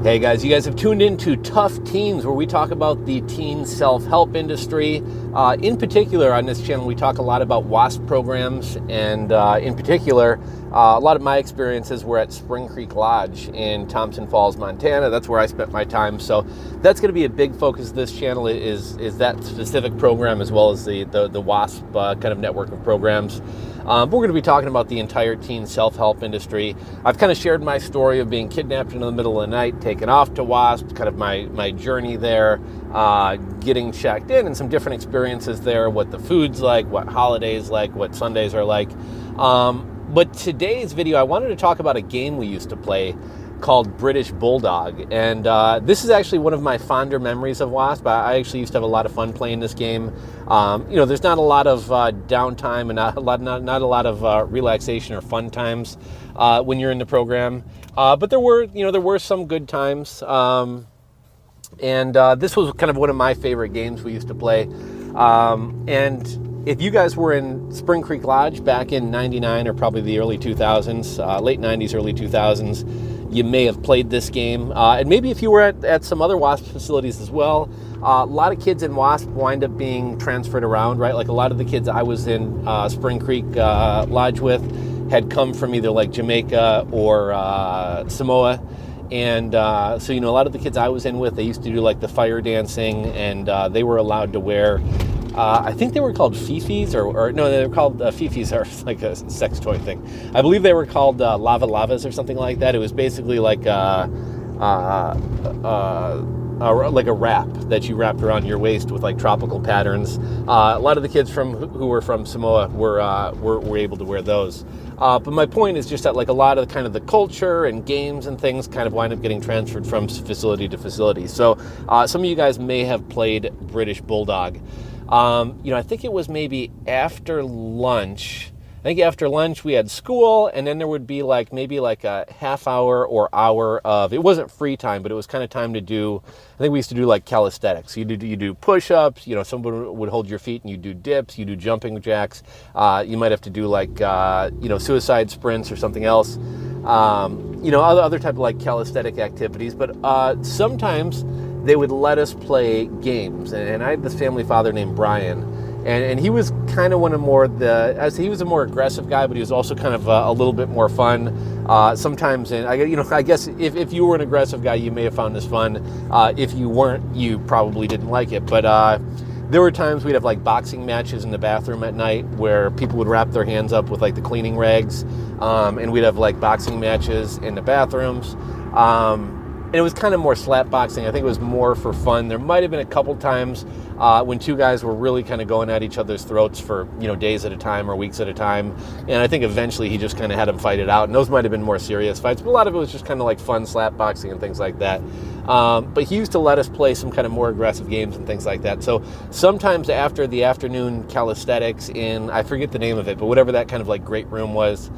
Hey guys, you guys have tuned into Tough Teens, where we talk about the teen self-help industry. In particular, on this channel, we talk a lot about WASP programs, and in particular, a lot of my experiences were at Spring Creek Lodge in Thompson Falls, Montana. That's where I spent my time. So that's going to be a big focus of this channel is that specific program, as well as the WASP kind of network of programs. But we're going to be talking about the entire teen self-help industry. I've kind of shared my story of being kidnapped in the middle of the night, taken off to WASP, kind of my journey there, getting checked in, and some different experiences there, what the food's like, what holidays like, what Sundays are like. But today's video, I wanted to talk about a game we used to play called British Bulldog, and this is actually one of my fonder memories of WASP. I actually used to have a lot of fun playing this game. There's not a lot of downtime and not a lot of relaxation or fun times when you're in the program, but there were some good times, and this was kind of one of my favorite games we used to play. And if you guys were in Spring Creek Lodge back in '99 or probably the early 2000s, late '90s, early 2000s, you may have played this game. And maybe if you were at some other WASP facilities as well. A lot of kids in WASP wind up being transferred around, right? Like a lot of the kids I was in Spring Creek Lodge with had come from either like Jamaica or Samoa. And so, a lot of the kids I was in with, they used to do like the fire dancing, and they were allowed to wear, I think they were called fifis, or no, they were called fifis, are like a sex toy thing. I believe they were called lava lavas or something like that. It was basically like a wrap that you wrapped around your waist with like tropical patterns. A lot of the kids who were from Samoa were able to wear those. But my point is just that like a lot of kind of the culture and games and things kind of wind up getting transferred from facility to facility. So some of you guys may have played British Bulldog. I think it was maybe after lunch. I think after lunch we had school, and then there would be maybe a half hour or hour of, it wasn't free time, but it was kind of time to do, I think we used to do like calisthenics. You do push-ups, someone would hold your feet and you do dips, you do jumping jacks. You might have to do suicide sprints or something else. Other type of like calisthenic activities, but sometimes they would let us play games. And I had this family father named Brian, and he was kind of he was a more aggressive guy, but he was also kind of a little bit more fun. Sometimes, and I guess if you were an aggressive guy, you may have found this fun. If you weren't, you probably didn't like it. But there were times we'd have like boxing matches in the bathroom at night where people would wrap their hands up with like the cleaning rags, and we'd have like boxing matches in the bathrooms. And it was kind of more slap boxing. I think it was more for fun. There might have been a couple times when two guys were really kind of going at each other's throats for days at a time or weeks at a time. And I think eventually he just kind of had them fight it out. And those might have been more serious fights, but a lot of it was just kind of like fun slap boxing and things like that. But he used to let us play some kind of more aggressive games and things like that. So sometimes after the afternoon calisthenics in, I forget the name of it, but whatever that kind of like great room was,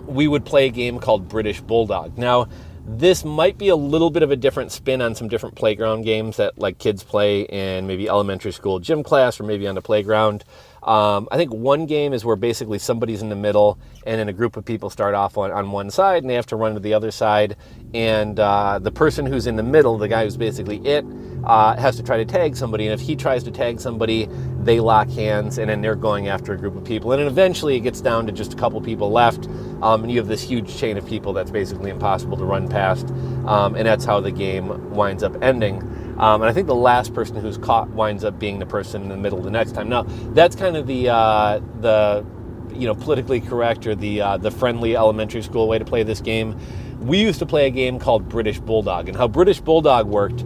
we would play a game called British Bulldog. Now, this might be a little bit of a different spin on some different playground games that like kids play in maybe elementary school gym class or maybe on the playground. I think one game is where basically somebody's in the middle, and then a group of people start off on one side and they have to run to the other side. And the person who's in the middle, the guy who's basically has to try to tag somebody. And if he tries to tag somebody, they lock hands, and then they're going after a group of people. And then eventually it gets down to just a couple people left, and you have this huge chain of people that's basically impossible to run past. And that's how the game winds up ending. And I think the last person who's caught winds up being the person in the middle the next time. Now, that's kind of the politically correct or the friendly elementary school way to play this game. We used to play a game called British Bulldog, and how British Bulldog worked,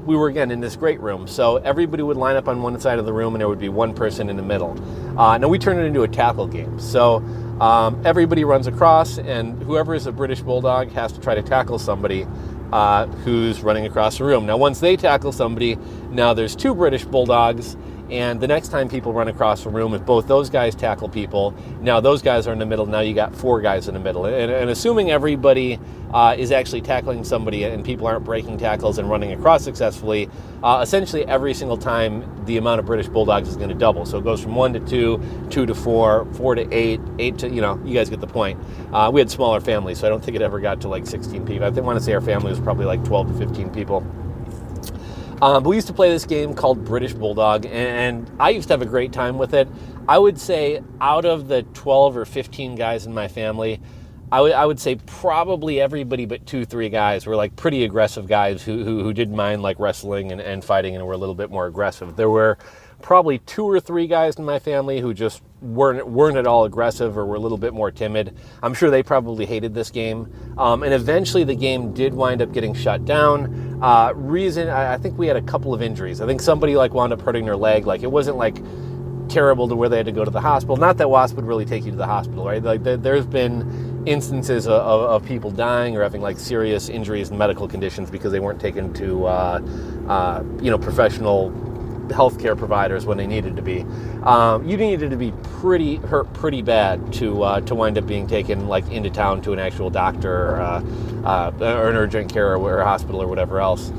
we were again in this great room. So everybody would line up on one side of the room, and there would be one person in the middle. Now we turned it into a tackle game. So everybody runs across, and whoever is a British Bulldog has to try to tackle somebody who's running across the room. Now, once they tackle somebody, now there's two British Bulldogs, And the next time people run across the room, if both those guys tackle people, now those guys are in the middle, now you got 4 guys in the middle. And assuming everybody is actually tackling somebody and people aren't breaking tackles and running across successfully, essentially every single time the amount of British Bulldogs is going to double. So it goes from 1 to 2, 2 to 4, 4 to 8, 8 to, you know, you guys get the point. We had smaller families, so I don't think it ever got to like 16 people. I want to say our family was probably like 12 to 15 people. But we used to play this game called British Bulldog, and I used to have a great time with it. I would say out of the 12 or 15 guys in my family, I would say probably everybody but 2-3 guys were like pretty aggressive guys who didn't mind like wrestling and fighting and were a little bit more aggressive. There were probably 2 or 3 guys in my family who just weren't at all aggressive or were a little bit more timid. I'm sure they probably hated this game. And eventually the game did wind up getting shut down. I think we had a couple of injuries. I think somebody like wound up hurting their leg. Like it wasn't like terrible to where they had to go to the hospital. Not that WASP would really take you to the hospital, right? Like there's been instances of people dying or having like serious injuries and medical conditions because they weren't taken to professional healthcare providers when they needed to be. You needed to be hurt pretty bad to wind up being taken like into town to an actual doctor or an urgent care or a hospital or whatever else.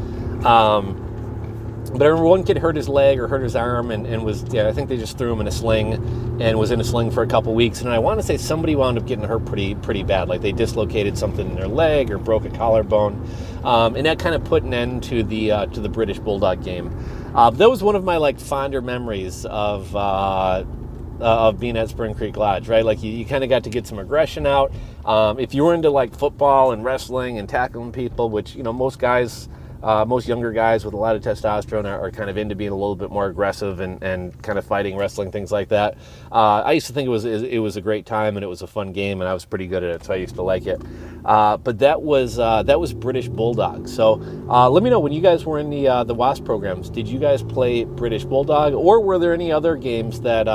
But I remember one kid hurt his leg or hurt his arm and was, I think they just threw him in a sling and was in a sling for a couple weeks. And I want to say somebody wound up getting hurt pretty bad. Like they dislocated something in their leg or broke a collarbone. And that kind of put an end to the British Bulldog game. That was one of my like fonder memories of being at Spring Creek Lodge, right? Like you kind of got to get some aggression out. If you were into like football and wrestling and tackling people, which, you know, most younger guys with a lot of testosterone are kind of into being a little bit more aggressive and kind of fighting, wrestling, things like that. I used to think it was a great time and it was a fun game and I was pretty good at it, so I used to like it. But that was British Bulldog. So let me know, when you guys were in the WASP programs, did you guys play British Bulldog, or were there any other games that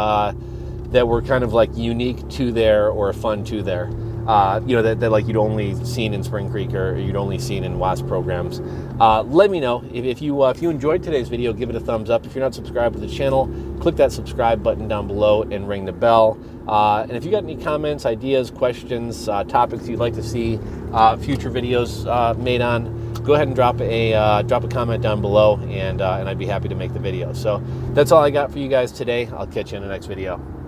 were kind of like unique to there or fun to there? That like you'd only seen in Spring Creek or you'd only seen in WASP programs. Let me know. If you enjoyed today's video, give it a thumbs up. If you're not subscribed to the channel, click that subscribe button down below and ring the bell. And if you got any comments, ideas, questions, topics you'd like to see future videos made on, go ahead and drop a comment down below, and I'd be happy to make the video. So that's all I got for you guys today. I'll catch you in the next video.